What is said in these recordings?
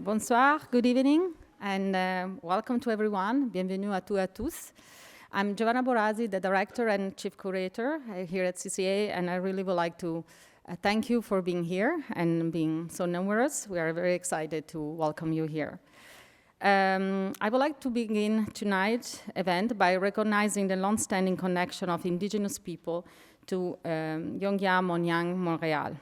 Bonsoir, good evening, and welcome to everyone. Bienvenue à tous et à tous. I'm Giovanna Borazzi, the director and chief curator here at CCA, and I really would like to thank you for being here and being so numerous. We are very excited to welcome you here. I would like to begin tonight's event by recognizing the long-standing connection of indigenous people to Yongya, Monyang, Montreal.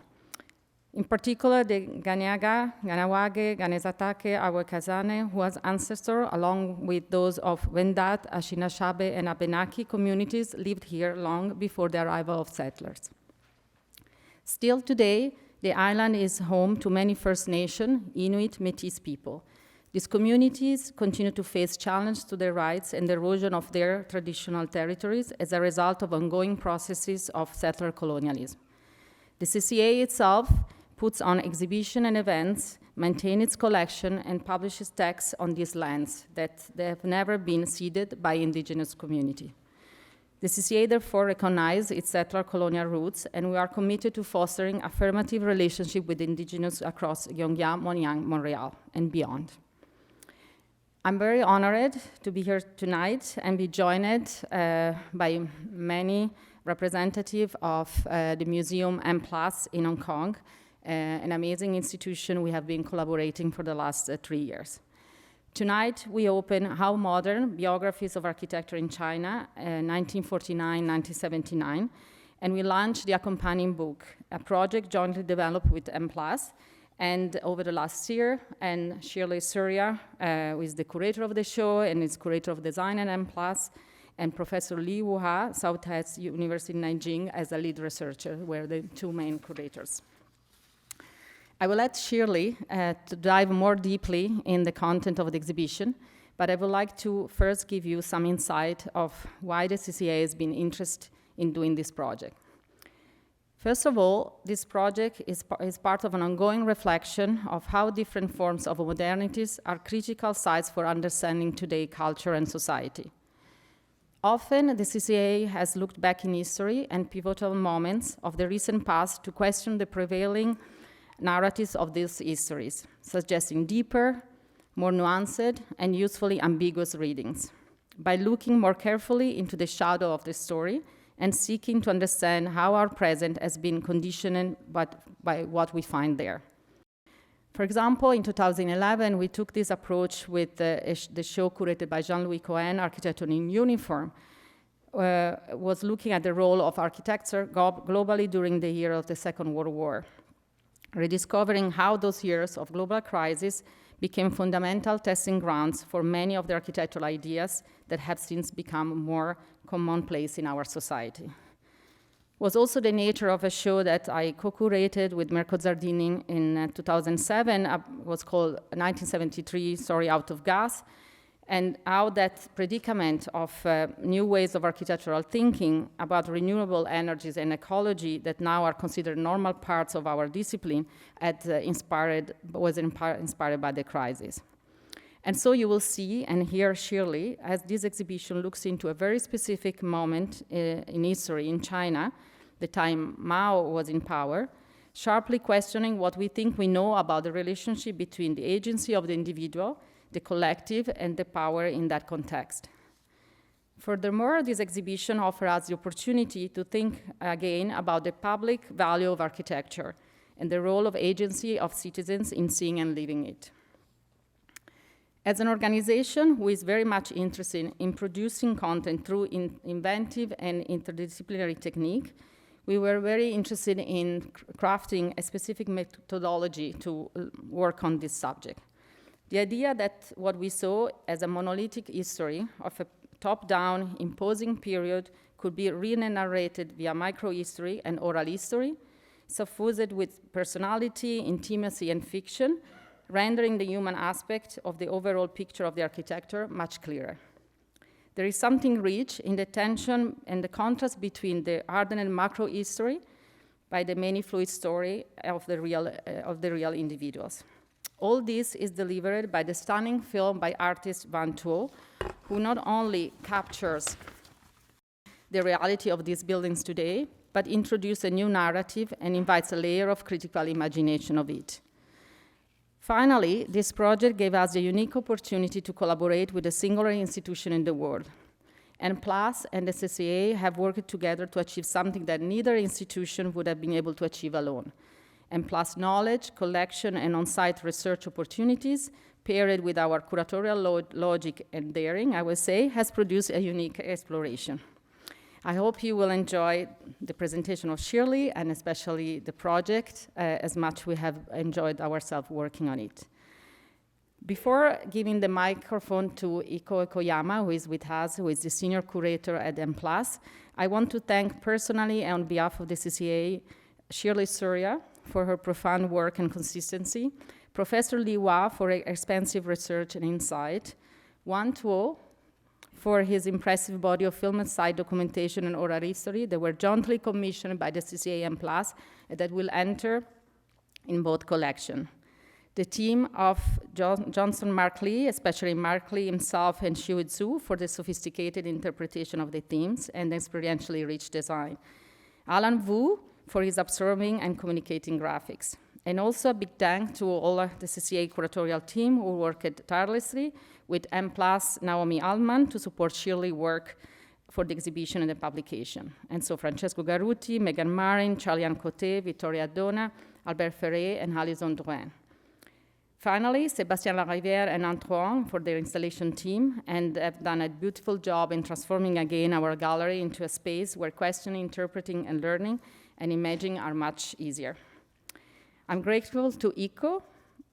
In particular, the Ganyaga, Ganawage, Ganezatake, Awekazane, whose ancestors, along with those of Wendat, Anishinaabe, and Abenaki communities, lived here long before the arrival of settlers. Still today, the island is home to many First Nation, Inuit, Métis people. These communities continue to face challenges to their rights and the erosion of their traditional territories as a result of ongoing processes of settler colonialism. The CCA itself puts on exhibition and events, maintains its collection, and publishes texts on these lands that they have never been ceded by indigenous community. The CCA therefore recognizes its settler colonial roots, and we are committed to fostering affirmative relationship with indigenous across Yongya, Monyang, Montreal, and beyond. I'm very honored to be here tonight and be joined by many representatives of the Museum M+ in Hong Kong, an amazing institution we have been collaborating for the last 3 years. Tonight, we open How Modern, Biographies of Architecture in China, 1949-1979, and we launch the accompanying book, a project jointly developed with M+, and over the last year, and Shirley Surya, who is the curator of the show and is curator of design at M+, and Professor Li Hua, Southeast University in Nanjing, as a lead researcher, were the two main curators. I will let Shirley to dive more deeply in the content of the exhibition, but I would like to first give you some insight of why the CCA has been interested in doing this project. First of all, this project is part of an ongoing reflection of how different forms of modernities are critical sites for understanding today's culture and society. Often, the CCA has looked back in history and pivotal moments of the recent past to question the prevailing narratives of these histories, suggesting deeper, more nuanced, and usefully ambiguous readings, by looking more carefully into the shadow of the story and seeking to understand how our present has been conditioned by what we find there. For example, in 2011, we took this approach with the show curated by Jean-Louis Cohen, Architecture in Uniform, was looking at the role of architecture globally during the year of the Second World War, rediscovering how those years of global crisis became fundamental testing grounds for many of the architectural ideas that have since become more commonplace in our society. It was also the nature of a show that I co-curated with Mirko Zardini in 2007, was called 1973, Story Out of Gas, and how that predicament of new ways of architectural thinking about renewable energies and ecology that now are considered normal parts of our discipline was inspired by the crisis. And so you will see and hear Shirley, as this exhibition looks into a very specific moment in history in China, the time Mao was in power, sharply questioning what we think we know about the relationship between the agency of the individual, the collective, and the power in that context. Furthermore, this exhibition offers us the opportunity to think again about the public value of architecture and the role of agency of citizens in seeing and living it. As an organization who is very much interested in producing content through inventive and interdisciplinary technique, we were very interested in crafting a specific methodology to work on this subject. The idea that what we saw as a monolithic history of a top-down imposing period could be re-narrated via microhistory and oral history, suffused with personality, intimacy, and fiction, rendering the human aspect of the overall picture of the architecture much clearer. There is something rich in the tension and the contrast between the hardened macro history by the many fluid story of the real individuals. All this is delivered by the stunning film by artist Wang Tuo, who not only captures the reality of these buildings today, but introduces a new narrative and invites a layer of critical imagination of it. Finally, this project gave us a unique opportunity to collaborate with a singular institution in the world. And PLUS and the CCA have worked together to achieve something that neither institution would have been able to achieve alone. And PLUS knowledge, collection, and on-site research opportunities, paired with our curatorial logic and daring, I would say, has produced a unique exploration. I hope you will enjoy the presentation of Shirley, and especially the project, as much we have enjoyed ourselves working on it. Before giving the microphone to Iko Ekoyama, who is with us, who is the senior curator at M+, I want to thank personally on behalf of the CCA, Shirley Surya for her profound work and consistency, Professor Li Hua for her expansive research and insight, Wang Tuo for his impressive body of film and site documentation and oral history that were jointly commissioned by the CCA M+, and that will enter in both collections. The team of Johnson Mark Lee, especially Mark Lee himself and Xiu Zhu for the sophisticated interpretation of the themes and experientially rich design. Alan Wu for his absorbing and communicating graphics. And also a big thank to all the CCA curatorial team who worked tirelessly with M+, Naomi Altman to support Shirley's work for the exhibition and the publication. And so Francesco Garuti, Megan Marin, Charlie-Anne Coté, Vittoria Donna, Albert Ferré, and Alison Drouin. Finally, Sébastien Larivière and Antoine for their installation team, and have done a beautiful job in transforming again our gallery into a space where questioning, interpreting, and learning and imagining are much easier. I'm grateful to Iko,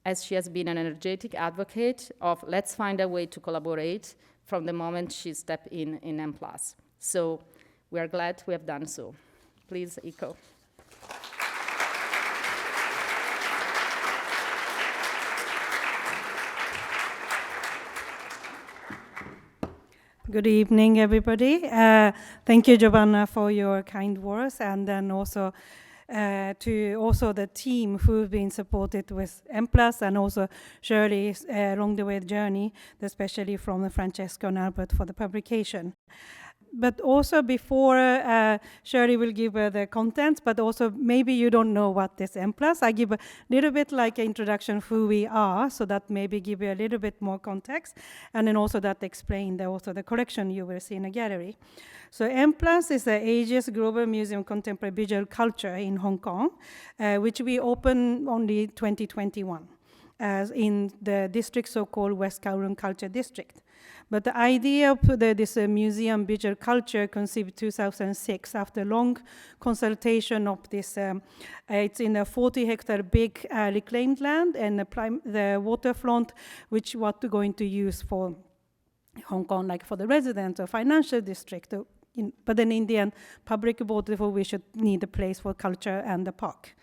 as she has been an energetic advocate of let's find a way to collaborate from the moment she stepped in M+. So we are glad we have done so. Please, Iko. Good evening, everybody. Thank you, Giovanna, for your kind words, and then also to the team who've been supported with M+, and also Shirley along the way journey, especially from Francesco and Albert for the publication. But also before Shirley will give the contents, but also maybe you don't know what is M+. I give a little bit like an introduction of who we are, so that maybe give you a little bit more context, and then also that explain also the collection you will see in a gallery. So M+ is the Asia's Global Museum of Contemporary Visual Culture in Hong Kong, which we opened only 2021 in the district so-called West Kowloon Culture District. But the idea of this museum visual culture conceived 2006 after long consultation of this, it's in a 40-hectare big reclaimed land and the waterfront, which what we're going to use for Hong Kong, like for the residents or financial district. But then in the end, public waterfall, we should need a place for culture and the park.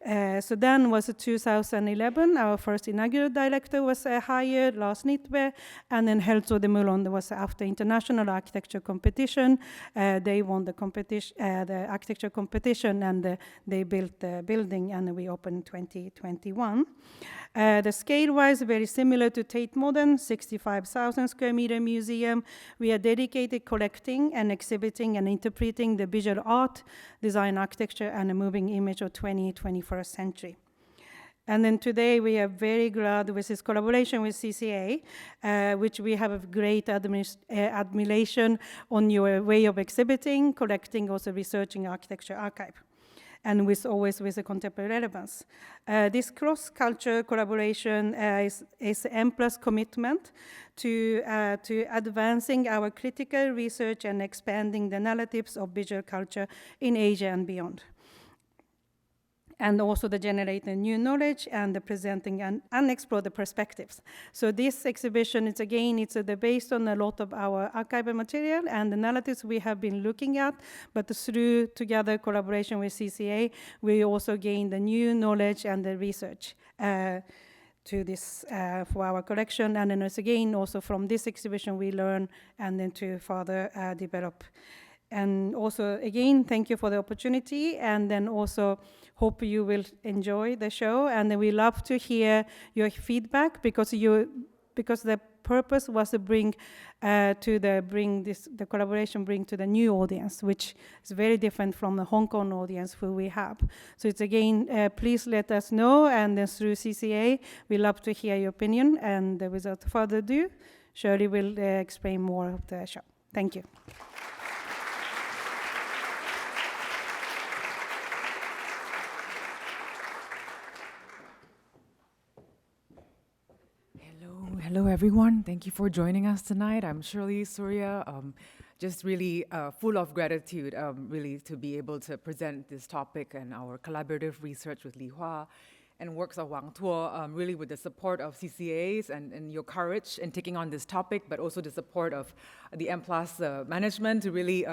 So then was 2011, our first inaugural director was hired, Lars Nittberg, and then Helzo de Mulon was after international architecture competition. They won the competition, the architecture competition, and they built the building, and we opened in 2021. The scale-wise, very similar to Tate Modern, 65,000 square meter museum. We are dedicated collecting and exhibiting and interpreting the visual art, design, architecture, and a moving image of 21st century. And then today we are very glad with this collaboration with CCA, which we have a great admiration on your way of exhibiting, collecting, also researching architecture archive, and always with a contemporary relevance. This cross-cultural collaboration is M+ commitment to advancing our critical research and expanding the narratives of visual culture in Asia and beyond. And also the generating new knowledge and the presenting and unexplored perspectives. So this exhibition is again, it's based on a lot of our archival material and the narratives we have been looking at, but through together collaboration with CCA, we also gain the new knowledge and the research to this for our collection. And then again, also from this exhibition, we learn and then to further develop. And also, again, thank you for the opportunity, and then also hope you will enjoy the show, and then we love to hear your feedback, because the purpose was to bring the collaboration bring to the new audience, which is very different from the Hong Kong audience who we have. So it's again, please let us know, and then through CCA, we love to hear your opinion. And without further ado, Shirley will explain more of the show. Thank you. Hello, everyone. Thank you for joining us tonight. I'm Shirley Surya. Just really full of gratitude, really, to be able to present this topic and our collaborative research with Li Hua and works of Wang Tuo, really with the support of CCAs and your courage in taking on this topic, but also the support of the M+ management to really,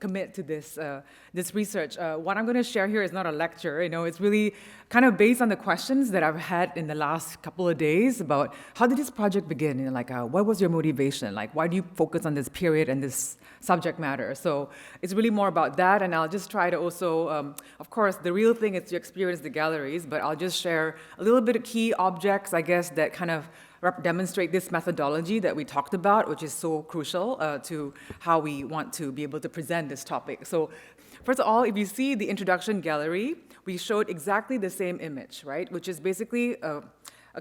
commit to this research. What I'm going to share here is not a lecture. It's really kind of based on the questions that I've had in the last couple of days about how did this project begin? What was your motivation? Why do you focus on this period and this subject matter? So it's really more about that, and I'll just try to also, of course, the real thing is to experience the galleries, but I'll just share a little bit of key objects, I guess, that kind of demonstrate this methodology that we talked about, which is so crucial to how we want to be able to present this topic. So first of all, if you see the introduction gallery, we showed exactly the same image, right? Which is basically a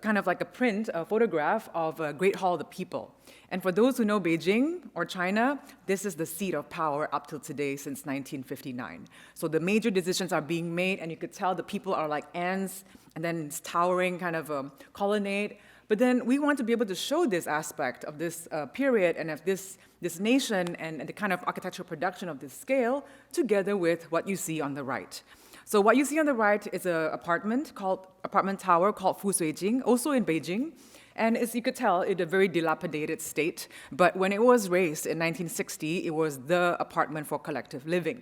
kind of like a print, a photograph of a Great Hall of the People. And for those who know Beijing or China, this is the seat of power up till today since 1959. So the major decisions are being made, and you could tell the people are like ants, and then it's towering kind of a colonnade. But then we want to be able to show this aspect of this period and of this nation and the kind of architectural production of this scale together with what you see on the right. So what you see on the right is an apartment tower called Fu Sui Jing, also in Beijing. And as you could tell, it's a very dilapidated state. But when it was raised in 1960, it was the apartment for collective living.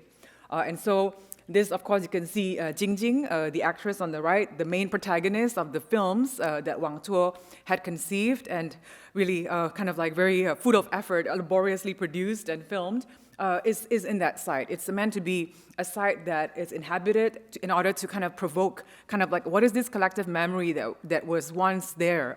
And so this, of course, you can see Jing Jing, the actress on the right, the main protagonist of the films that Wang Tuo had conceived and really kind of like very full of effort, laboriously produced and filmed, is in that site. It's meant to be a site that is inhabited in order to kind of provoke kind of like, what is this collective memory that was once there?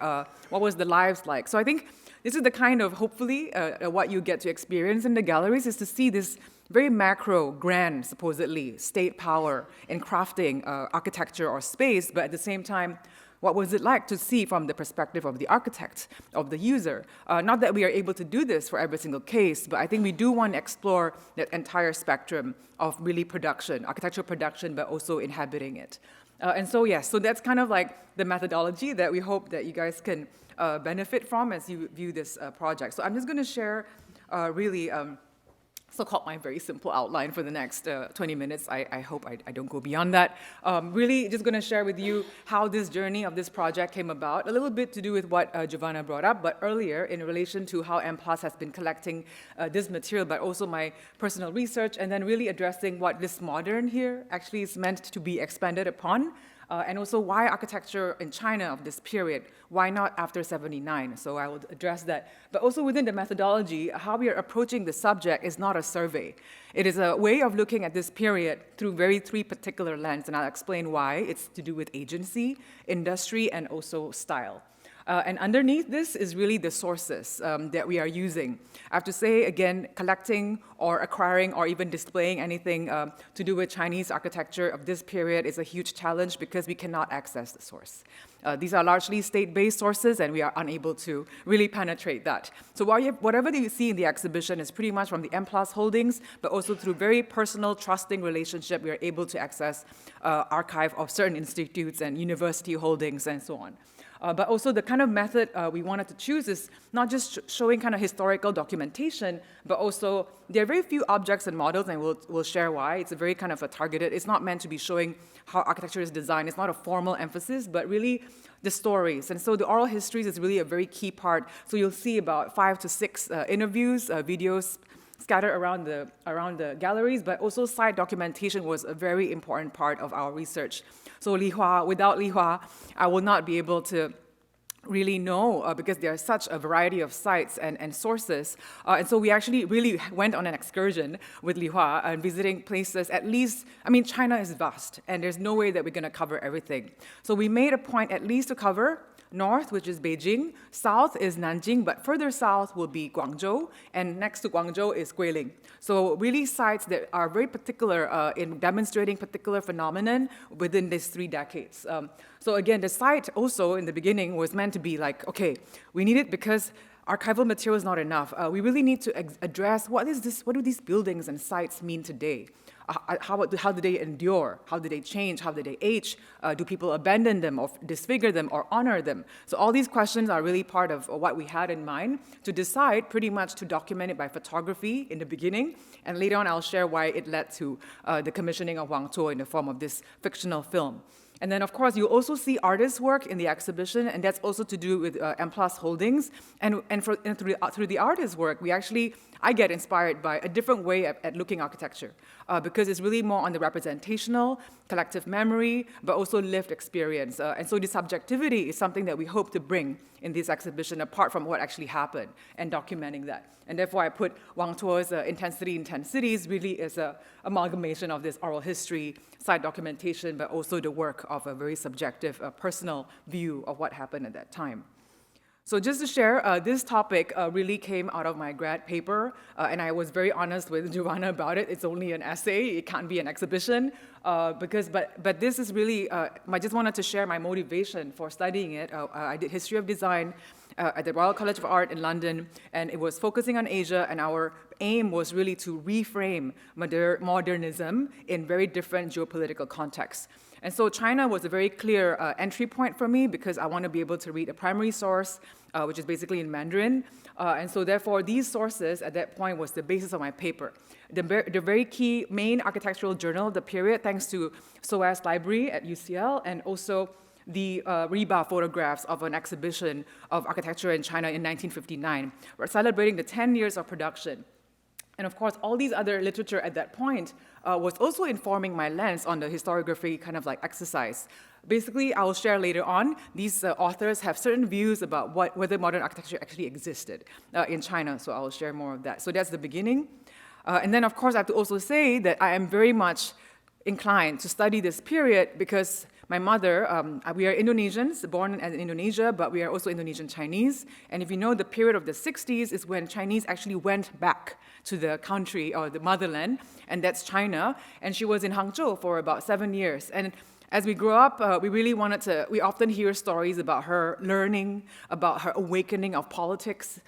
What was the lives like? So I think this is the kind of, hopefully, what you get to experience in the galleries is to see this very macro, grand, supposedly, state power in crafting architecture or space, but at the same time, what was it like to see from the perspective of the architect, of the user? Not that we are able to do this for every single case, but I think we do want to explore that entire spectrum of really production, architectural production, but also inhabiting it. And so, yes, so that's kind of like the methodology that we hope that you guys can benefit from as you view this project. So I'm just going to share really so-called my very simple outline for the next 20 minutes. I hope I don't go beyond that. Really just going to share with you how this journey of this project came about, a little bit to do with what Giovanna brought up, but earlier in relation to how M+ has been collecting this material, but also my personal research, and then really addressing what this modern here actually is meant to be expanded upon. And also why architecture in China of this period, why not after 79? So I will address that. But also within the methodology, how we are approaching the subject is not a survey. It is a way of looking at this period through three particular lenses, and I'll explain why. It's to do with agency, industry, and also style. And underneath this is really the sources that we are using. I have to say, again, collecting or acquiring or even displaying anything to do with Chinese architecture of this period is a huge challenge because we cannot access the source. These are largely state-based sources, and we are unable to really penetrate that. So whatever that you see in the exhibition is pretty much from the M+ holdings, but also through very personal, trusting relationship, we are able to access archive of certain institutes and university holdings and so on. But also the kind of method we wanted to choose is not just showing kind of historical documentation, but also there are very few objects and models, and we'll share why. It's a very kind of a targeted, it's not meant to be showing how architecture is designed. It's not a formal emphasis, but really the stories. And so the oral histories is really a very key part. So you'll see about 5 to 6 interviews, videos scattered around the galleries, but also site documentation was a very important part of our research. So without Li Hua, I will not be able to really know because there are such a variety of sites and sources. And so we actually really went on an excursion with Li Hua and visiting places at least, I mean, China is vast and there's no way that we're going to cover everything. So we made a point at least to cover North, which is Beijing. South is Nanjing, but further south will be Guangzhou. And next to Guangzhou is Guilin. So really sites that are very particular in demonstrating particular phenomenon within these 3 decades. So again, the site also in the beginning was meant to be like, okay, we need it because archival material is not enough. We really need to address what do these buildings and sites mean today? How do they endure? How do they change? How do they age? Do people abandon them or disfigure them or honor them? So all these questions are really part of what we had in mind to decide pretty much to document it by photography in the beginning. And later on, I'll share why it led to the commissioning of Wang Tuo in the form of this fictional film. And then, of course, you also see artists' work in the exhibition, and that's also to do with M+ Holdings. And through the artists' work, I get inspired by a different way at looking architecture, because it's really more on the representational, collective memory, but also lived experience. And so the subjectivity is something that we hope to bring in this exhibition, apart from what actually happened, and documenting that. And therefore, I put Wang Tuo's Intensity in 10 Cities really as an amalgamation of this oral history, site documentation, but also the work of a very subjective, personal view of what happened at that time. So just to share, this topic really came out of my grad paper, and I was very honest with Giovanna about it. It's only an essay, it can't be an exhibition, but this is really, I just wanted to share my motivation for studying it. I did history of design at the Royal College of Art in London, and it was focusing on Asia, and our aim was really to reframe modernism in very different geopolitical contexts. And so China was a very clear entry point for me because I want to be able to read a primary source, which is basically in Mandarin. And so therefore, these sources at that point was the basis of my paper. The very key main architectural journal of the period, thanks to SOAS Library at UCL, and also the Reba photographs of an exhibition of architecture in China in 1959. We're celebrating the 10 years of production. And of course, all these other literature at that point was also informing my lens on the historiography kind of like exercise. Basically, I will share later on, these authors have certain views about whether modern architecture actually existed in China, so I will share more of that. So that's the beginning. And then, of course, I have to also say that I am very much inclined to study this period because my mother, we are Indonesians, born in Indonesia, but we are also Indonesian Chinese. And if you know, the period of the 60s is when Chinese actually went back to the country or the motherland, and that's China. And she was in Hangzhou for about 7 years. And as we grew up, we often hear stories about her learning, about her awakening of politics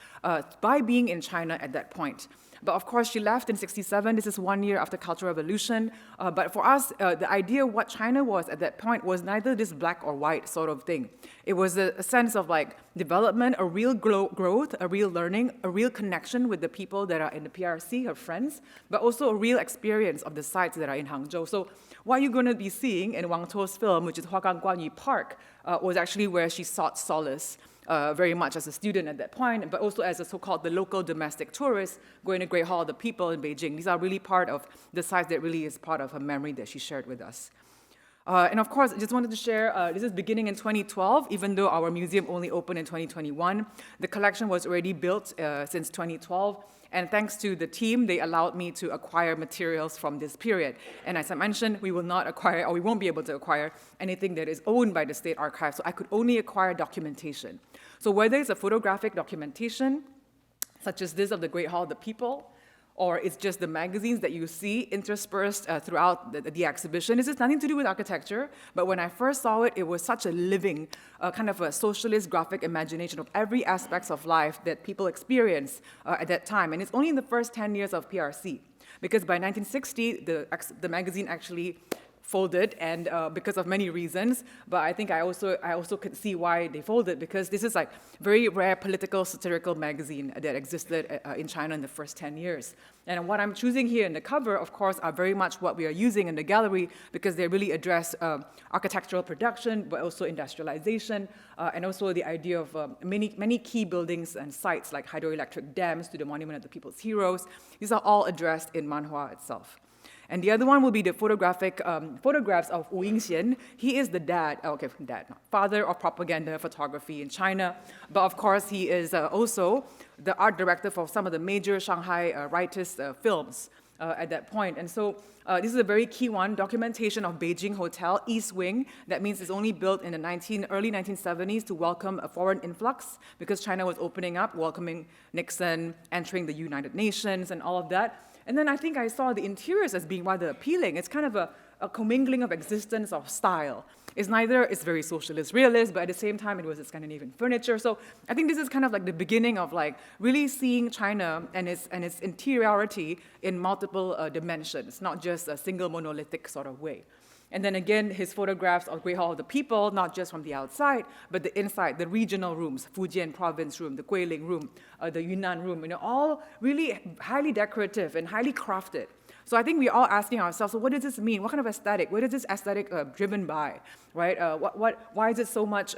by being in China at that point. But of course, she left in 1967. This is 1 year after Cultural Revolution. But for us, the idea of what China was at that point was neither this black or white sort of thing. It was a sense of like development, a real growth, a real learning, a real connection with the people that are in the PRC, her friends, but also a real experience of the sites that are in Hangzhou. So what you're going to be seeing in Wang Tuo's film, which is Huagang Guanyu Park, was actually where she sought solace. Very much as a student at that point, but also as a so-called the local domestic tourist going to Great Hall of the People in Beijing. These are really part of the sites that really is part of her memory that she shared with us. And of course, I just wanted to share, this is beginning in 2012, even though our museum only opened in 2021. The collection was already built since 2012. And thanks to the team, they allowed me to acquire materials from this period. And as I mentioned, we will not acquire, or we won't be able to acquire anything that is owned by the State Archive. So I could only acquire documentation. So whether it's a photographic documentation, such as this of the Great Hall of the People, or it's just the magazines that you see interspersed throughout the exhibition. This has nothing to do with architecture, but when I first saw it, it was such a living, kind of a socialist graphic imagination of every aspect of life that people experience at that time. And it's only in the first 10 years of PRC, because by 1960, the magazine actually folded, and because of many reasons, but I think I also could see why they folded, because this is like very rare political satirical magazine that existed in China in the first 10 years. And what I'm choosing here in the cover, of course, are very much what we are using in the gallery, because they really address architectural production, but also industrialization, and also the idea of many key buildings and sites like hydroelectric dams to the Monument of the People's Heroes. These are all addressed in manhua itself. And the other one will be the photographs of Wu Yingxian. He is the father of propaganda photography in China. But of course, he is also the art director for some of the major Shanghai rightist films at that point. And so this is a very key one, documentation of Beijing Hotel, East Wing. That means it's only built in the early 1970s to welcome a foreign influx because China was opening up, welcoming Nixon, entering the United Nations and all of that. And then I think I saw the interiors as being rather appealing. It's kind of a commingling of existence of style. It's very socialist realist, but at the same time it was a Scandinavian furniture. So I think this is kind of like the beginning of like really seeing China and its interiority in multiple dimensions, not just a single monolithic sort of way. And then again, his photographs of Great Hall of the People, not just from the outside, but the inside, the regional rooms, Fujian province room, the Guilin room, the Yunnan room, all really highly decorative and highly crafted. So I think we're all asking ourselves, so what does this mean? What kind of aesthetic? What is this aesthetic driven by, right? Why is it so much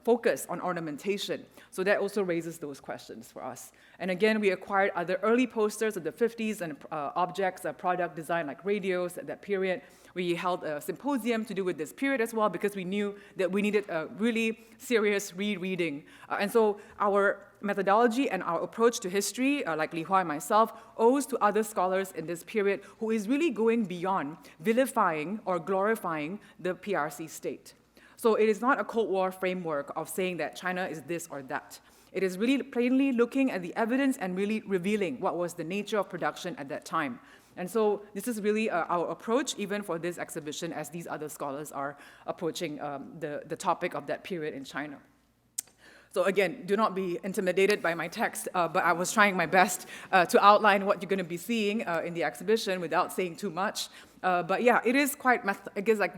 focus on ornamentation? So that also raises those questions for us. And again, we acquired other early posters of the 50s and objects, product design like radios at that period. We held a symposium to do with this period as well because we knew that we needed a really serious rereading. And so our methodology and our approach to history, like Li Hua and myself, owes to other scholars in this period who is really going beyond vilifying or glorifying the PRC state. So it is not a Cold War framework of saying that China is this or that. It is really plainly looking at the evidence and really revealing what was the nature of production at that time. And so this is really our approach, even for this exhibition, as these other scholars are approaching the topic of that period in China. So again, do not be intimidated by my text, but I was trying my best to outline what you're going to be seeing in the exhibition without saying too much. But yeah, it is quite,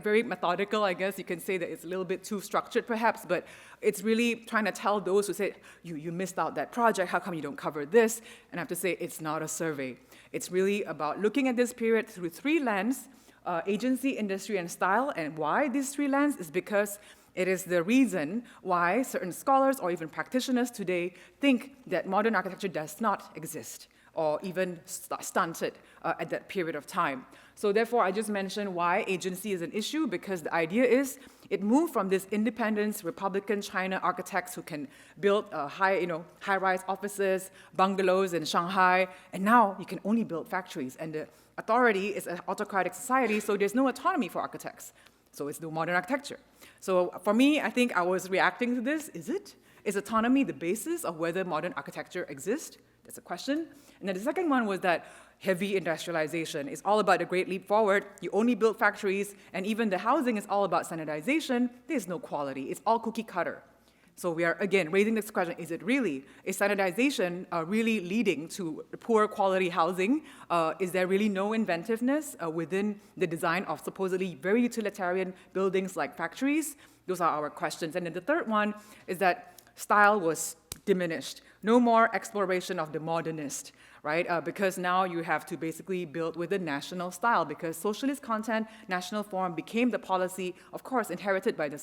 very methodical. I guess you can say that it's a little bit too structured perhaps, but it's really trying to tell those who say, you missed out that project, how come you don't cover this? And I have to say, it's not a survey. It's really about looking at this period through three lenses, agency, industry, and style. And why these three lenses is because it is the reason why certain scholars or even practitioners today think that modern architecture does not exist or even stunted at that period of time. So therefore, I just mentioned why agency is an issue, because the idea is it moved from this independent Republican China architects who can build high-rise offices, bungalows in Shanghai, and now you can only build factories. And the authority is an autocratic society, so there's no autonomy for architects. So it's no modern architecture. So for me, I think I was reacting to this. Is autonomy the basis of whether modern architecture exists? That's a question. And then the second one was that heavy industrialization is all about a great leap forward. You only build factories, and even the housing is all about standardization. There's no quality. It's all cookie cutter. So we are, again, raising this question, is standardization really leading to poor quality housing? Is there really no inventiveness within the design of supposedly very utilitarian buildings like factories? Those are our questions. And then the third one is that style was diminished. No more exploration of the modernist, right? Because now you have to basically build with the national style, because socialist content, national form became the policy, of course, inherited by the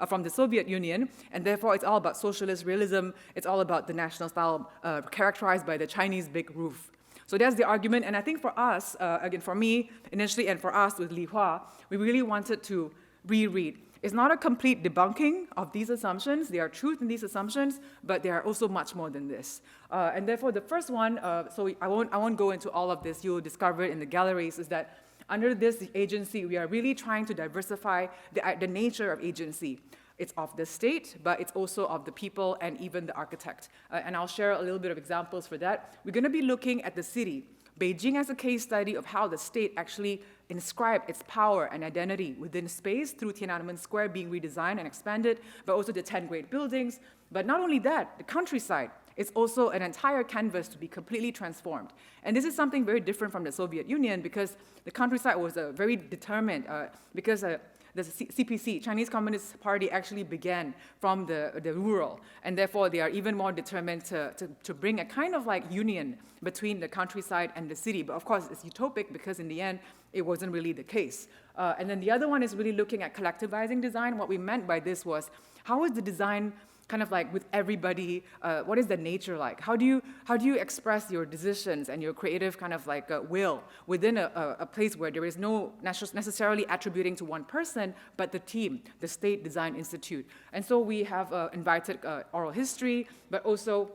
from the Soviet Union, and therefore it's all about socialist realism. It's all about the national style characterized by the Chinese big roof. So that's the argument, and I think for us, again, for me initially, and for us with Li Hua, we really wanted to reread. It's not a complete debunking of these assumptions. There are truth in these assumptions, but there are also much more than this. And therefore, the first one, so I won't go into all of this. You'll discover it in the galleries, is that under this agency, we are really trying to diversify the nature of agency. It's of the state, but it's also of the people and even the architect. And I'll share a little bit of examples for that. We're going to be looking at the city, Beijing as a case study of how the state actually inscribed its power and identity within space through Tiananmen Square being redesigned and expanded, but also the 10 great buildings. But not only that, the countryside is also an entire canvas to be completely transformed. And this is something very different from the Soviet Union, because the countryside was very determined, because the CPC, Chinese Communist Party, actually began from the rural, and therefore they are even more determined to bring a kind of like union between the countryside and the city. But of course, it's utopic, because in the end, it wasn't really the case. And then the other one is really looking at collectivizing design. What we meant by this was, how is the design kind of like with everybody? What is the nature like? How do you express your decisions and your creative kind of like will within a place where there is no necessarily attributing to one person, but the team, the State Design Institute? And so we have invited oral history, but also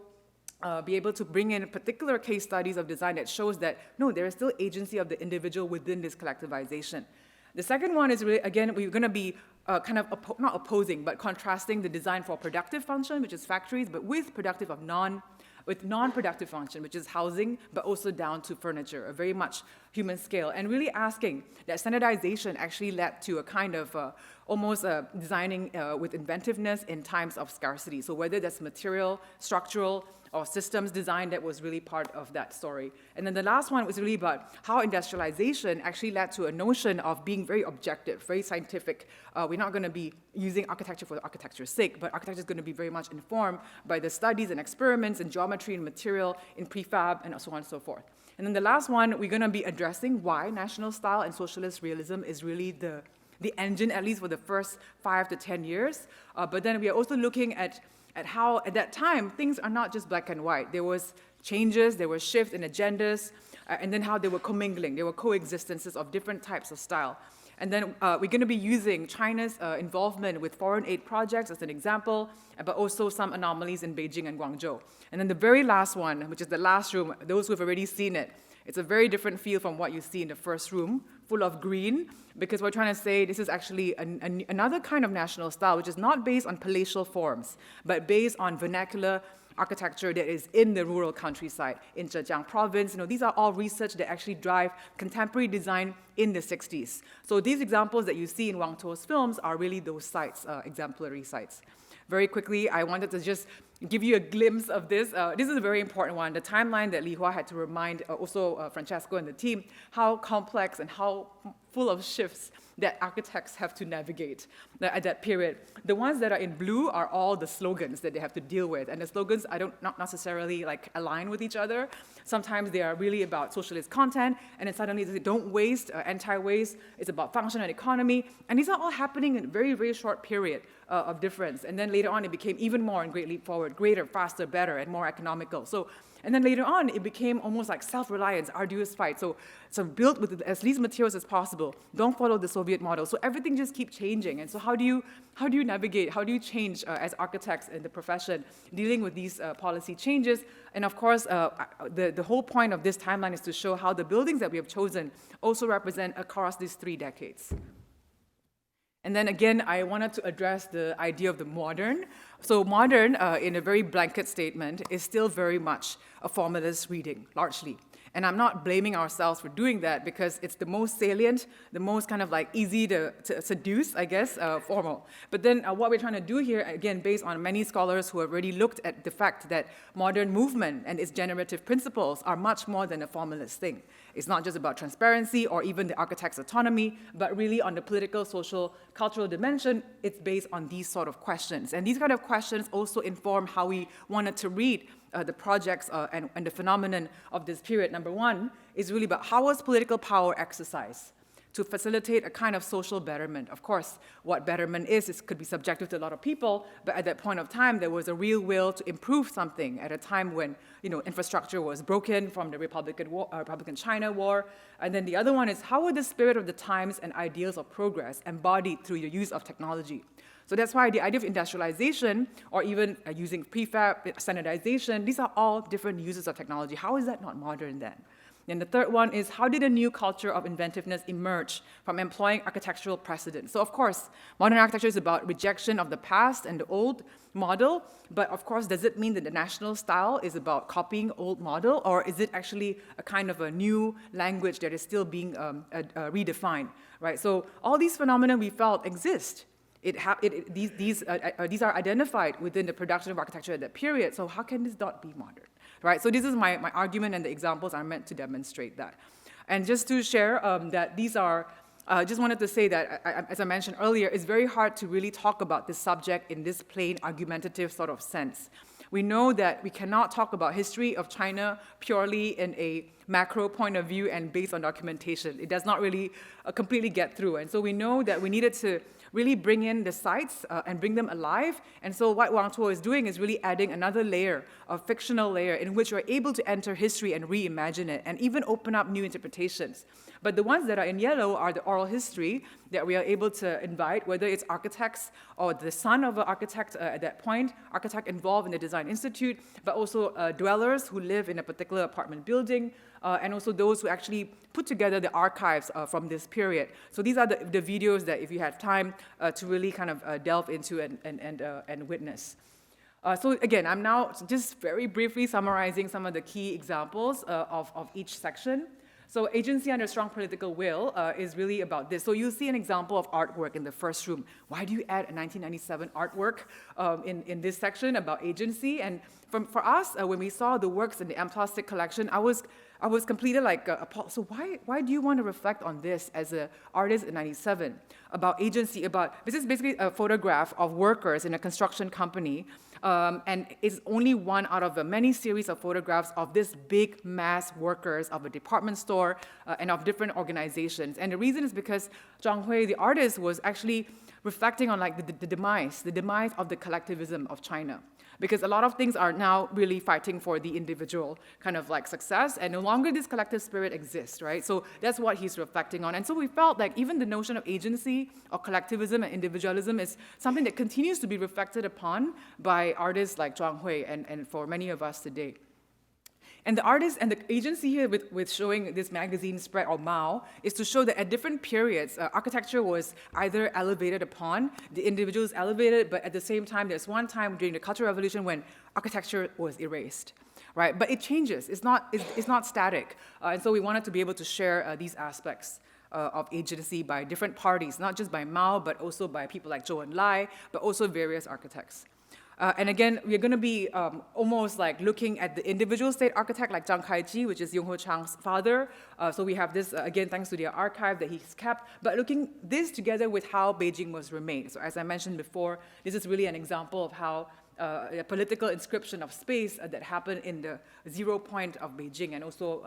be able to bring in particular case studies of design that shows that, no, there is still agency of the individual within this collectivization. The second one is really, again, we're going to be not opposing, but contrasting the design for productive function, which is factories, but with non-productive function, which is housing, but also down to furniture, a very much human scale, and really asking that standardization actually led to a kind of almost designing with inventiveness in times of scarcity. So whether that's material, structural, or systems design, that was really part of that story. And then the last one was really about how industrialization actually led to a notion of being very objective, very scientific. We're not going to be using architecture for architecture's sake, but architecture is going to be very much informed by the studies and experiments in geometry and material, in prefab, and so on and so forth. And then the last one, we're going to be addressing why national style and socialist realism is really the engine, at least for the first 5 to 10 years. But then we are also looking at how, at that time, things are not just black and white. There was changes, there were shifts in agendas, and then how they were commingling. There were coexistences of different types of style. And then we're going to be using China's involvement with foreign aid projects as an example, but also some anomalies in Beijing and Guangzhou. And then the very last one, which is the last room, those who have already seen it, it's a very different feel from what you see in the first room, full of green, because we're trying to say this is actually another kind of national style, which is not based on palatial forms, but based on vernacular architecture that is in the rural countryside, in Zhejiang province. These are all research that actually drive contemporary design in the 60s. So these examples that you see in Wang Tuo's films are really those sites, exemplary sites. Very quickly, I wanted to just give you a glimpse of this. This is a very important one, the timeline that Li Hua had to remind also Francesco and the team how complex and how full of shifts that architects have to navigate at that period. The ones that are in blue are all the slogans that they have to deal with, and the slogans not necessarily align with each other. Sometimes they are really about socialist content, and then suddenly they don't waste, anti-waste, it's about functional economy, and these are all happening in a very, very short period of difference. And then later on, it became even more in Great Leap Forward, greater, faster, better, and more economical. And then later on, it became almost like self-reliance, arduous fight. So build with as least materials as possible. Don't follow the Soviet model. So everything just keeps changing. And so how do you navigate? How do you change as architects in the profession dealing with these policy changes? And of course, the whole point of this timeline is to show how the buildings that we have chosen also represent across these 3 decades. And then again, I wanted to address the idea of the modern. So modern, in a very blanket statement, is still very much a formalist reading, largely. And I'm not blaming ourselves for doing that because it's the most salient, the most kind of easy to seduce, I guess, formal. But then what we're trying to do here, again, based on many scholars who have already looked at the fact that modern movement and its generative principles are much more than a formalist thing. It's not just about transparency or even the architect's autonomy, but really on the political, social, cultural dimension, it's based on these sort of questions. And these kind of questions also inform how we wanted to read the projects and the phenomenon of this period. Number one is really about how was political power exercised to facilitate a kind of social betterment. Of course, what betterment is could be subjective to a lot of people, but at that point of time, there was a real will to improve something at a time when infrastructure was broken from the Republican China War. And then the other one is how were the spirit of the times and ideals of progress embodied through the use of technology? So that's why the idea of industrialization, or even using prefab, standardization, these are all different uses of technology. How is that not modern then? And the third one is how did a new culture of inventiveness emerge from employing architectural precedents? So of course, modern architecture is about rejection of the past and the old model, but of course, does it mean that the national style is about copying old model, or is it actually a kind of a new language that is still being redefined, right? So all these phenomena we felt exist. These are identified within the production of architecture at that period, so how can this not be modern? Right? So this is my argument, and the examples are meant to demonstrate that. And just to share that these are, just wanted to say that, as I mentioned earlier, it's very hard to really talk about this subject in this plain argumentative sort of sense. We know that we cannot talk about history of China purely in a macro point of view and based on documentation. It does not really completely get through. And so we know that we needed to really bring in the sites and bring them alive. And so what Wang Tuo is doing is really adding another layer, a fictional layer, in which we're able to enter history and reimagine it, and even open up new interpretations. But the ones that are in yellow are the oral history that we are able to invite, whether it's architects or the son of an architect at that point, architect involved in the Design Institute, but also dwellers who live in a particular apartment building, and also those who actually put together the archives from this period. So these are the videos that if you have time to really kind of delve into and witness. So again, I'm now just very briefly summarizing some of the key examples of each section. So agency under strong political will is really about this. So you'll see an example of artwork in the first room. Why do you add a 1997 artwork in this section about agency? And for us, when we saw the works in the M Plastic collection, I was completely like, so why do you want to reflect on this as an artist in 97? About agency, this is basically a photograph of workers in a construction company, and it's only one out of a many series of photographs of this big mass workers of a department store and of different organizations. And the reason is because Zhang Hui, the artist, was actually reflecting on like the demise of the collectivism of China. Because a lot of things are now really fighting for the individual kind of like success, and no longer this collective spirit exists, right? So that's what he's reflecting on. And so we felt like even the notion of agency or collectivism and individualism is something that continues to be reflected upon by artists like Zhang Hui and for many of us today. And the artist and the agency here with showing this magazine spread, or Mao, is to show that at different periods, architecture was either elevated upon, the individuals elevated, but at the same time, there's one time during the Cultural Revolution when architecture was erased, right? But it changes, it's not static. And so we wanted to be able to share these aspects of agency by different parties, not just by Mao, but also by people like Zhou and Lai, but also various architects. And again, we're going to be almost like looking at the individual state architect like Zhang Kaiji, which is Yung Ho Chang's father. So we have this, again, thanks to the archive that he's kept, but looking this together with how Beijing was remade. So as I mentioned before, this is really an example of how a political inscription of space that happened in the 0 point of Beijing and also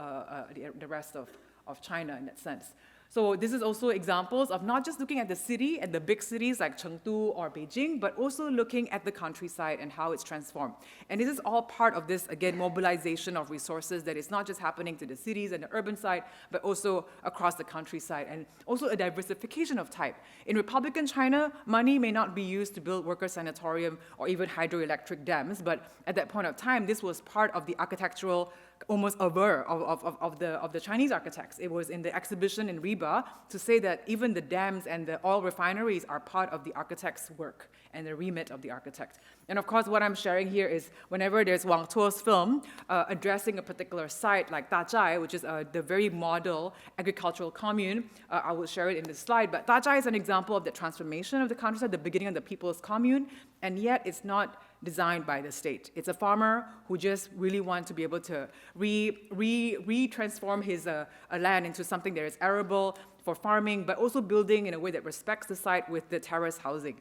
the rest of China in that sense. So this is also examples of not just looking at the city and the big cities like Chengdu or Beijing, but also looking at the countryside and how it's transformed. And this is all part of this, again, mobilization of resources that is not just happening to the cities and the urban side, but also across the countryside, and also a diversification of type. In Republican China, money may not be used to build worker sanatorium or even hydroelectric dams, but at that point of time, this was part of the architectural almost oeuvre of the Chinese architects. It was in the exhibition in Riba to say that even the dams and the oil refineries are part of the architect's work and the remit of the architect. And of course, what I'm sharing here is whenever there's Wang Tuo's film addressing a particular site like Dazhai, which is the very model agricultural commune, I will share it in this slide, but Dazhai is an example of the transformation of the countryside, the beginning of the people's commune, and yet it's not designed by the state. It's a farmer who just really wants to be able to re-transform his land into something that is arable for farming, but also building in a way that respects the site with the terrace housing.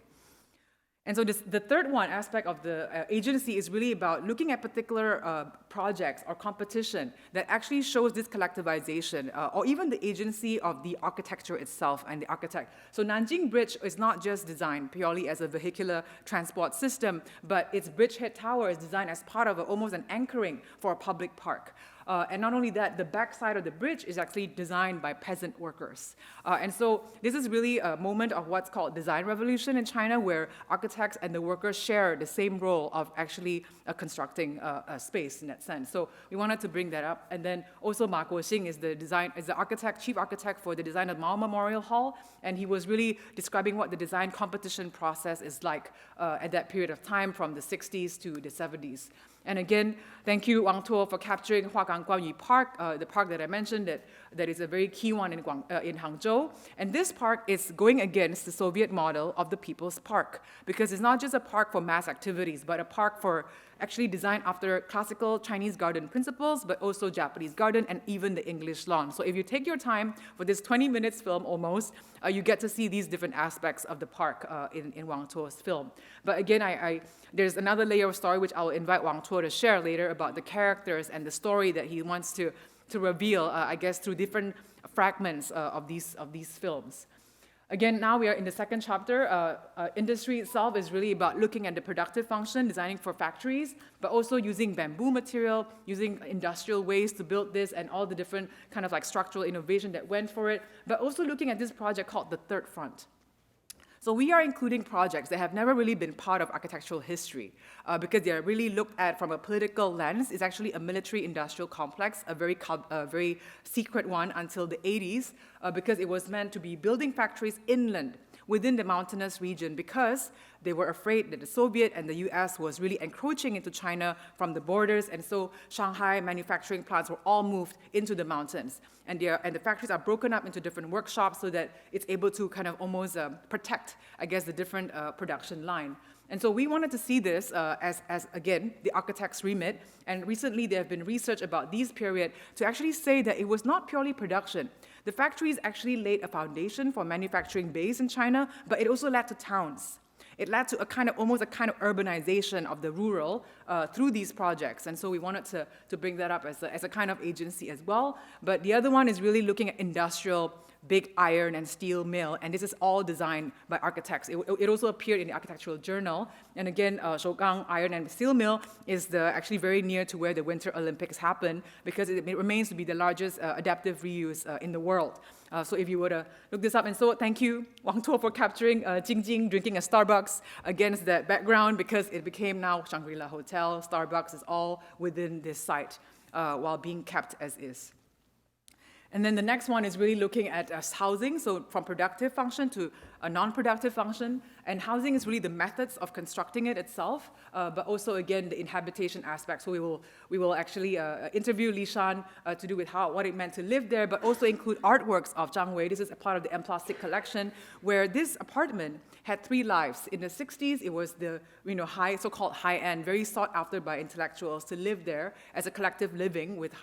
And so the third one aspect of the agency is really about looking at particular projects or competition that actually shows this collectivization or even the agency of the architecture itself and the architect. So Nanjing Bridge is not just designed purely as a vehicular transport system, but its bridgehead tower is designed as part of almost an anchoring for a public park. And not only that, the backside of the bridge is actually designed by peasant workers. And so this is really a moment of what's called design revolution in China, where architects and the workers share the same role of actually constructing a space in that sense. So we wanted to bring that up. And then also Ma Guoxing is the architect, chief architect for the design of Mao Memorial Hall. And he was really describing what the design competition process is like at that period of time from the 60s to the 70s. And again, thank you, Wang Tuo, for capturing Huagang Guanyu Park, the park that I mentioned that is a very key one in Hangzhou. And this park is going against the Soviet model of the People's Park, because it's not just a park for mass activities, but a park for actually designed after classical Chinese garden principles, but also Japanese garden and even the English lawn. So if you take your time for this 20 minutes film almost, you get to see these different aspects of the park in Wang Tuo's film. But again, there's another layer of story which I'll invite Wang Tuo to share later about the characters and the story that he wants to to reveal, I guess, through different fragments of these films. Again, now we are in the second chapter. Industry itself is really about looking at the productive function, designing for factories, but also using bamboo material, using industrial waste to build this, and all the different kind of like structural innovation that went for it, but also looking at this project called the Third Front. So we are including projects that have never really been part of architectural history because they are really looked at from a political lens. It's actually a military-industrial complex, a very secret one until the 80s because it was meant to be building factories inland within the mountainous region because they were afraid that the Soviet and the US was really encroaching into China from the borders, and so Shanghai manufacturing plants were all moved into the mountains. And the factories are broken up into different workshops so that it's able to kind of almost protect, I guess, the different production line. And so we wanted to see this as, again, the architect's remit. And recently there have been research about these period to actually say that it was not purely production. The factories actually laid a foundation for manufacturing base in China, but it also led to towns. It led to almost a kind of urbanization of the rural through these projects. And so we wanted to bring that up as a kind of agency as well. But the other one is really looking at industrial big iron and steel mill, and this is all designed by architects. It also appeared in the Architectural Journal, and again, Shougang Iron and Steel Mill is actually very near to where the Winter Olympics happen because it remains to be the largest adaptive reuse in the world. So if you were to look this up, and so thank you, Wang Tuo, for capturing Jingjing drinking a Starbucks against that background because it became now Shangri-La Hotel. Starbucks is all within this site while being kept as is. And then the next one is really looking at housing, so from productive function to a non-productive function. And housing is really the methods of constructing it itself, but also, again, the inhabitation aspect. So we will actually interview Li Shan to do with what it meant to live there, but also include artworks of Zhang Wei. This is a part of the M Plastic collection, where this apartment had 3 lives. In the 60s, it was the so-called high-end, very sought after by intellectuals to live there as a collective living with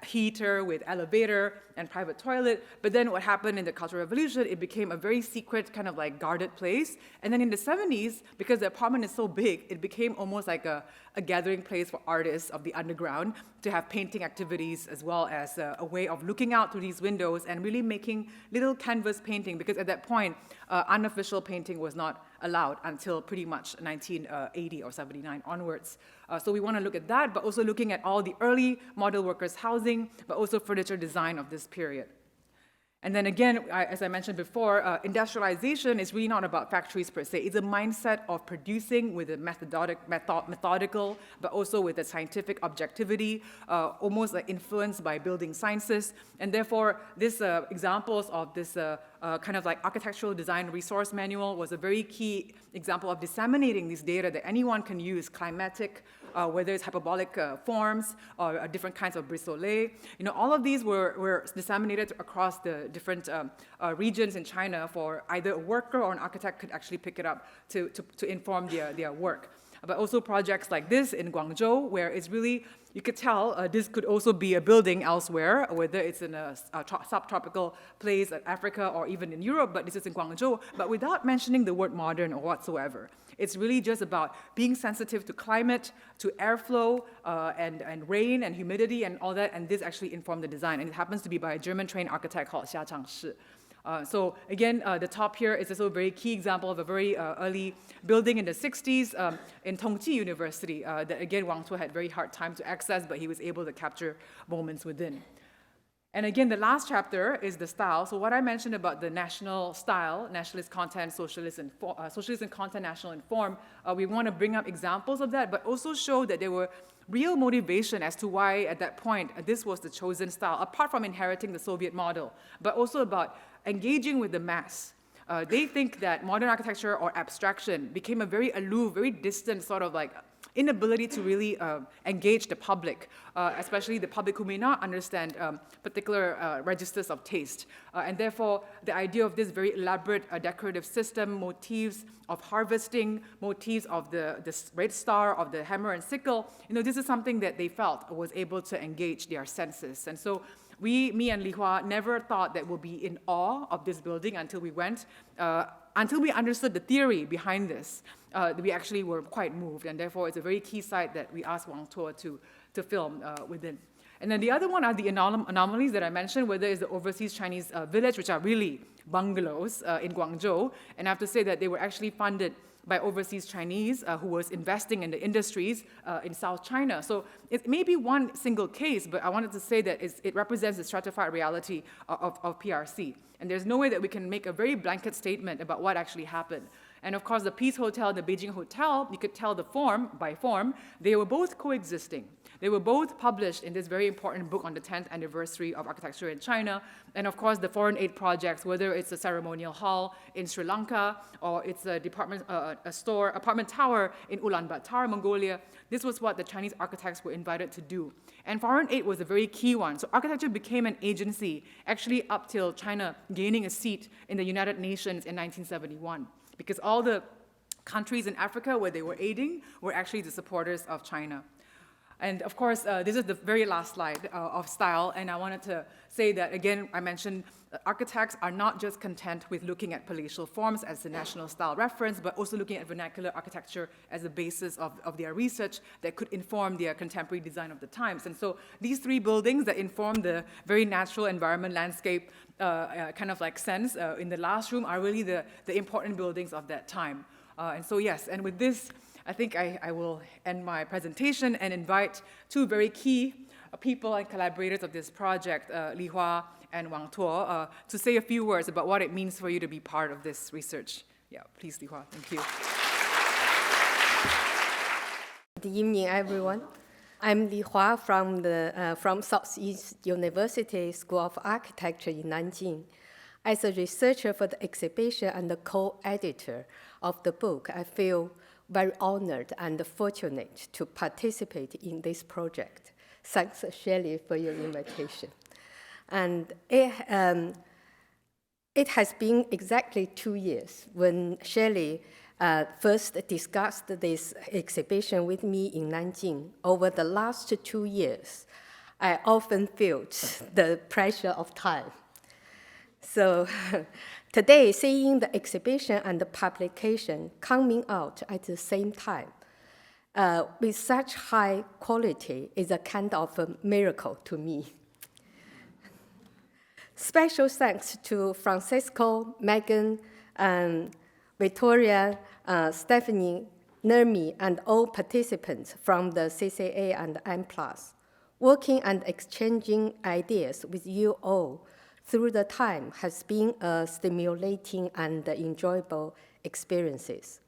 heater, with elevator, and private toilet. But then what happened in the Cultural Revolution, it became a very secret kind of like guarded place. And then in the 70s, because the apartment is so big, it became almost like a gathering place for artists of the underground to have painting activities as well as a way of looking out through these windows and really making little canvas painting, because at that point, unofficial painting was not allowed until pretty much 1980 or 79 onwards. So we want to look at that, but also looking at all the early model workers' housing, but also furniture design of this period. And then again, as I mentioned before, industrialization is really not about factories per se. It's a mindset of producing with a methodical, but also with a scientific objectivity, almost like influenced by building sciences. And therefore, this examples of this kind of like architectural design resource manual was a very key example of disseminating this data that anyone can use, climatic, whether it's hyperbolic forms or different kinds of brissolet. All of these were disseminated across the different regions in China for either a worker or an architect could actually pick it up to inform their work. But also projects like this in Guangzhou, where it's really, you could tell this could also be a building elsewhere, whether it's in a subtropical place in Africa or even in Europe, but this is in Guangzhou, but without mentioning the word modern or whatsoever. It's really just about being sensitive to climate, to airflow, and rain and humidity and all that, and this actually informed the design. And it happens to be by a German-trained architect called Xia Changshi. So again, the top here is also a very key example of a very early building in the 60s in Tongji University that again Wang Tuo had very hard time to access, but he was able to capture moments within. And again, the last chapter is the style. So what I mentioned about the national style, nationalist content, socialist and content, national in form, we want to bring up examples of that, but also show that there were real motivation as to why at that point this was the chosen style, apart from inheriting the Soviet model, but also about engaging with the mass. They think that modern architecture or abstraction became a very aloof, very distant sort of like inability to really engage the public, especially the public who may not understand particular registers of taste. And therefore, the idea of this very elaborate decorative system, motifs of harvesting, motifs of the red star, of the hammer and sickle, this is something that they felt was able to engage their senses. And so me and Li Hua never thought that we'll be in awe of this building until we went, until we understood the theory behind this. We actually were quite moved, and therefore it's a very key site that we asked Wang Tuo to film within. And then the other one are the anomalies that I mentioned, where there is the overseas Chinese village, which are really bungalows in Guangzhou. And I have to say that they were actually funded by overseas Chinese who was investing in the industries in South China. So it may be one single case, but I wanted to say that it represents the stratified reality of PRC. And there's no way that we can make a very blanket statement about what actually happened. And of course, the Peace Hotel and the Beijing Hotel, you could tell by form, they were both coexisting. They were both published in this very important book on the 10th anniversary of architecture in China. And of course, the foreign aid projects, whether it's a ceremonial hall in Sri Lanka or it's a apartment tower in Ulaanbaatar, Mongolia, this was what the Chinese architects were invited to do. And foreign aid was a very key one. So architecture became an agency, actually up till China gaining a seat in the United Nations in 1971. Because all the countries in Africa where they were aiding were actually the supporters of China. And of course, this is the very last slide of style, and I wanted to say that, again, I mentioned architects are not just content with looking at palatial forms as the national style reference, but also looking at vernacular architecture as a basis of their research that could inform their contemporary design of the times. And so these three buildings that inform the very natural environment landscape kind of like sense in the last room are really the important buildings of that time. And so yes, and with this, I think I will end my presentation and invite two very key people and collaborators of this project, Li Hua and Wang Tuo, to say a few words about what it means for you to be part of this research. Yeah, please, Li Hua. Thank you. Good evening, everyone. I'm Li Hua from Southeast University School of Architecture in Nanjing. As a researcher for the exhibition and the co-editor of the book, I feel very honored and fortunate to participate in this project. Thanks, Shirley, for your invitation. And it has been exactly 2 years when Shirley first discussed this exhibition with me in Nanjing. Over the last 2 years, I often felt the pressure of time. So today, seeing the exhibition and the publication coming out at the same time with such high quality is a kind of a miracle to me. Special thanks to Francisco, Megan, Victoria, Stephanie, Nermi, and all participants from the CCA and M+. Working and exchanging ideas with you all through the time has been a stimulating and enjoyable experiences.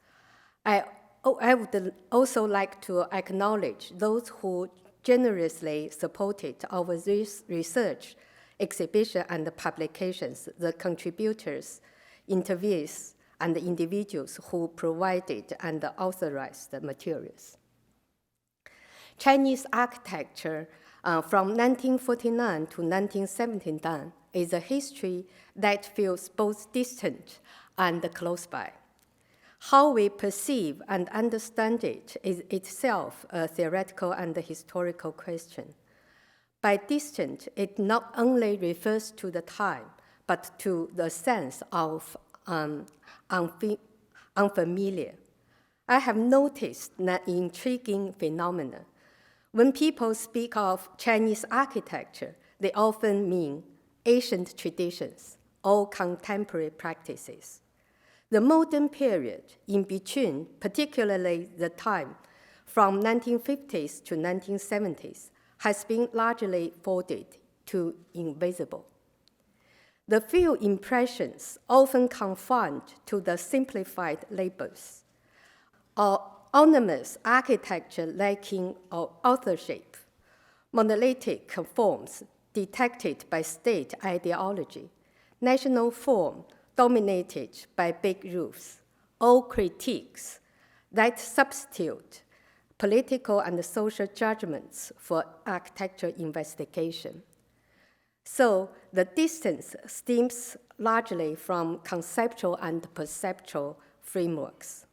I would also like to acknowledge those who generously supported our research, exhibition, and publications, the contributors, interviewees, and the individuals who provided and authorized the materials. Chinese architecture from 1949 to 1979 is a history that feels both distant and close by. How we perceive and understand it is itself a theoretical and historical question. By distant, it not only refers to the time, but to the sense of unfamiliar. I have noticed an intriguing phenomenon. When people speak of Chinese architecture, they often mean ancient traditions or contemporary practices. The modern period in between, particularly the time from 1950s to 1970s, has been largely folded to invisible. The few impressions often confined to the simplified labels, or anonymous architecture lacking of authorship, monolithic forms detected by state ideology, national form dominated by big roofs, all critiques that substitute political and social judgments for architecture investigation. So the distance stems largely from conceptual and perceptual frameworks.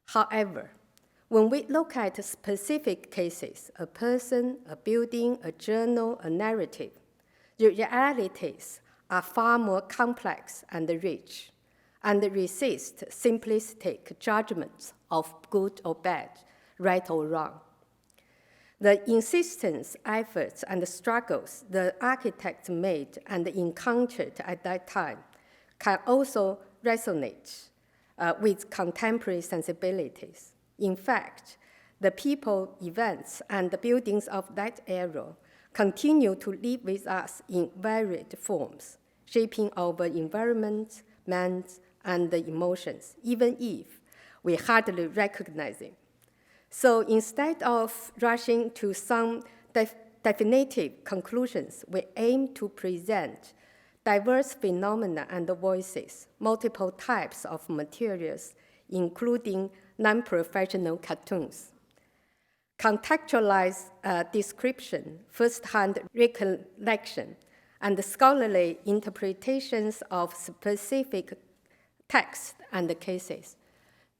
However, when we look at specific cases, a person, a building, a journal, a narrative, the realities are far more complex and rich, and resist simplistic judgments of good or bad, right or wrong. The insistence, efforts, and the struggles the architects made and encountered at that time can also resonate with contemporary sensibilities. In fact, the people, events, and the buildings of that era continue to live with us in varied forms, shaping our environment, minds, and emotions, even if we hardly recognize them. So instead of rushing to some definitive conclusions, we aim to present diverse phenomena and voices, multiple types of materials, including non-professional cartoons, contextualized description, first-hand recollection, and scholarly interpretations of specific texts and cases.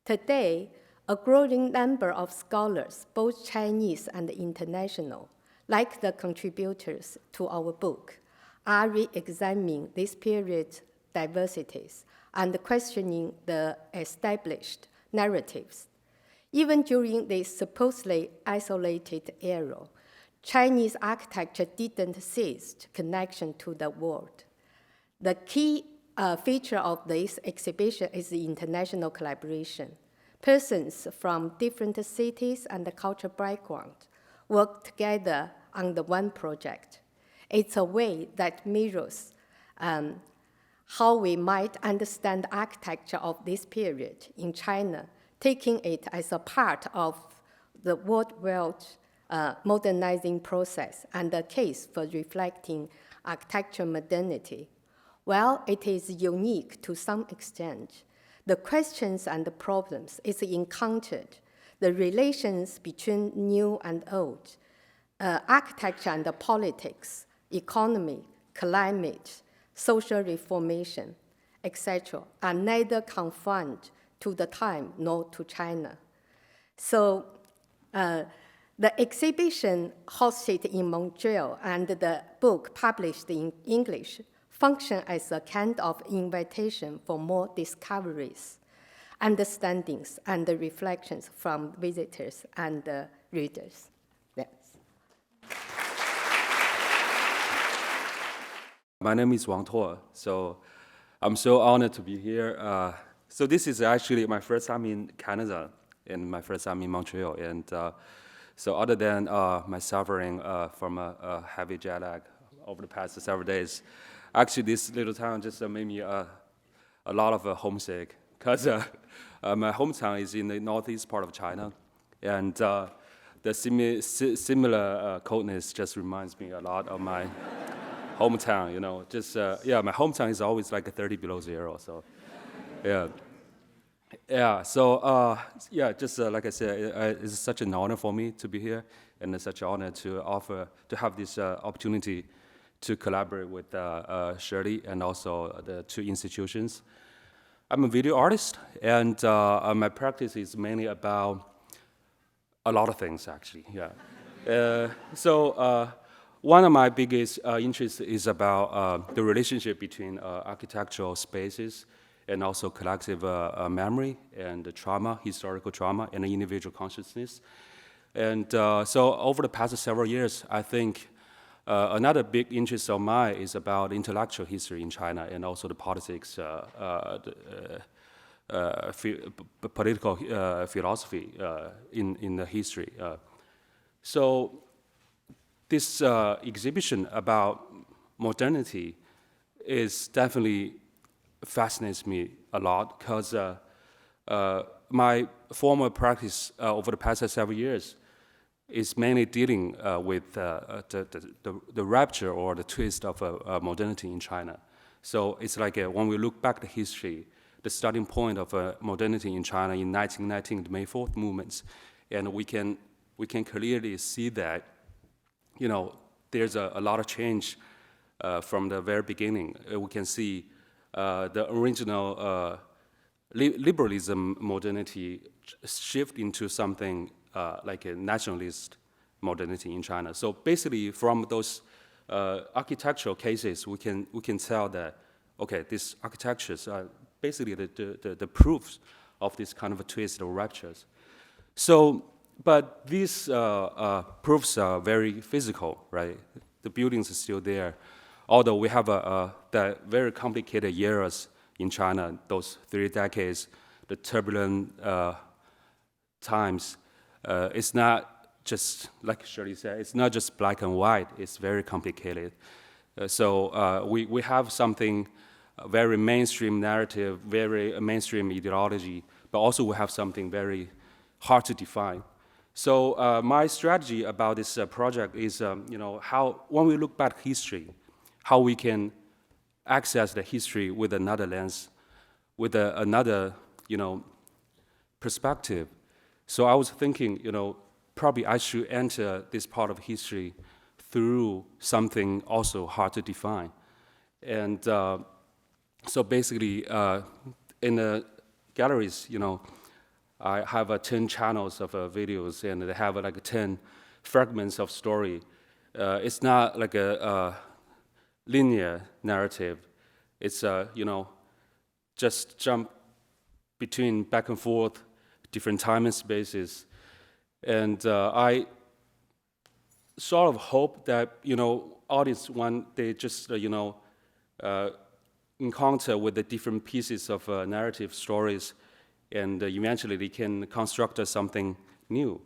Today, a growing number of scholars, both Chinese and international, like the contributors to our book, are re-examining this period's diversities and questioning the established narratives. Even during this supposedly isolated era, Chinese architecture didn't cease connection to the world. The key feature of this exhibition is the international collaboration. Persons from different cities and cultural backgrounds work together on the one project. It's a way that mirrors how we might understand architecture of this period in China, taking it as a part of the worldwide modernizing process and a case for reflecting architectural modernity. While it is unique to some extent, the questions and the problems is encountered, the relations between new and old, architecture and politics, economy, climate, social reformation, etc., are neither confined to the time nor to China. So the exhibition hosted in Montreal and the book published in English function as a kind of invitation for more discoveries, understandings, and reflections from visitors and readers. Yes. My name is Wang Tuo, so I'm so honored to be here. So this is actually my first time in Canada and my first time in Montreal. And so other than my suffering from a heavy jet lag over the past several days, actually this little town just made me a lot of homesick, because my hometown is in the northeast part of China. And the similar coldness just reminds me a lot of my hometown, you know. Just, yeah, my hometown is always like 30 below zero, so, yeah. Yeah, so, yeah, just like I said, it's such an honor for me to be here, and it's such an honor to have this opportunity to collaborate with Shirley and also the two institutions. I'm a video artist, and my practice is mainly about a lot of things, actually, yeah. So one of my biggest interests is about the relationship between architectural spaces and also collective memory and the trauma, historical trauma, and the individual consciousness. And so over the past several years, I think another big interest of mine is about intellectual history in China and also the politics, political philosophy in the history. So this exhibition about modernity is definitely fascinates me a lot, because my former practice over the past several years is mainly dealing with the rupture or the twist of modernity in China. So it's like when we look back at history, the starting point of modernity in China in 1919, the May 4th movements, and we can clearly see that, you know, there's a lot of change from the very beginning. We can see the original liberalism modernity shift into something like a nationalist modernity in China. So basically, from those architectural cases, we can tell that, okay, these architectures are basically the proofs of this kind of a twist or ruptures. So but these proofs are very physical, right? The buildings are still there. Although we have the very complicated years in China, those 3 decades, the turbulent times, it's not just, like Shirley said, it's not just black and white, it's very complicated. So we have something very mainstream narrative, very mainstream ideology, but also we have something very hard to define. So my strategy about this project is, how, when we look back history, how we can access the history with another lens, with another, perspective. So I was thinking, probably I should enter this part of history through something also hard to define. And so basically, in the galleries, I have 10 channels of videos, and they have like 10 fragments of story. It's not like a linear narrative. It's, just jump between back and forth, different time and spaces. And I sort of hope that, audience, when they just, encounter with the different pieces of narrative stories, and eventually they can construct something new.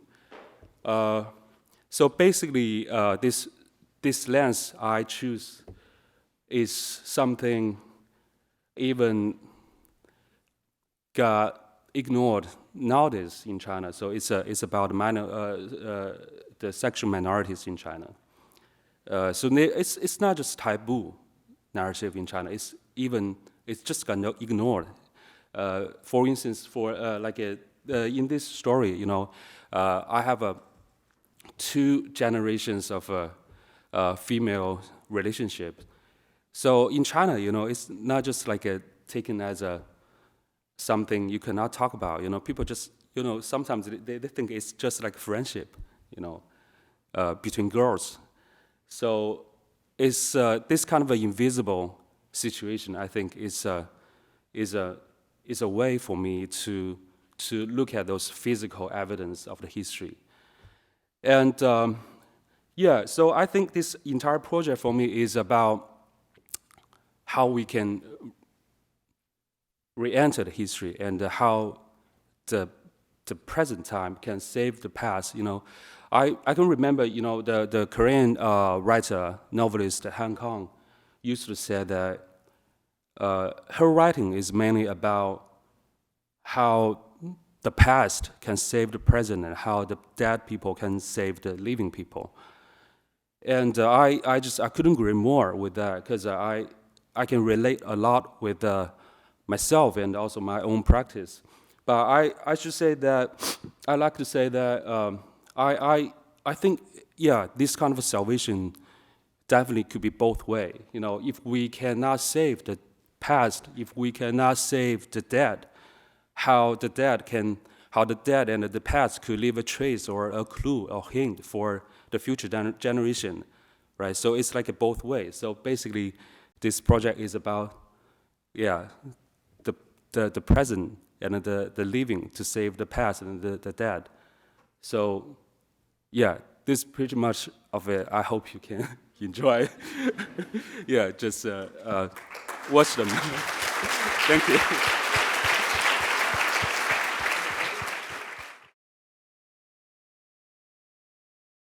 So basically, this lens I choose is something even got ignored nowadays in China. So it's about the sexual minorities in China. So it's not just taboo narrative in China. It's just got ignored. For instance, in this story, I have 2 generations of female relationship. So in China, it's not just taken as something you cannot talk about. People just, sometimes they think it's just like friendship, between girls. So it's this kind of an invisible situation. I think is a way for me to look at those physical evidence of the history. And so I think this entire project for me is about how we can re-enter the history and how the present time can save the past. I can remember, the Korean writer, novelist Han Kang used to say that her writing is mainly about how the past can save the present and how the dead people can save the living people. And I couldn't agree more with that, because I can relate a lot with myself and also my own practice. But I should say that, I like to say that I think, this kind of salvation definitely could be both ways. If we cannot save the past, if we cannot save the dead, how the dead and the past could leave a trace or a clue or hint for the future generation, right? So it's like both ways. So basically, this project is about, the present and the living to save the past and the dead. So, this pretty much of it. I hope you can enjoy. Just watch them. Thank you.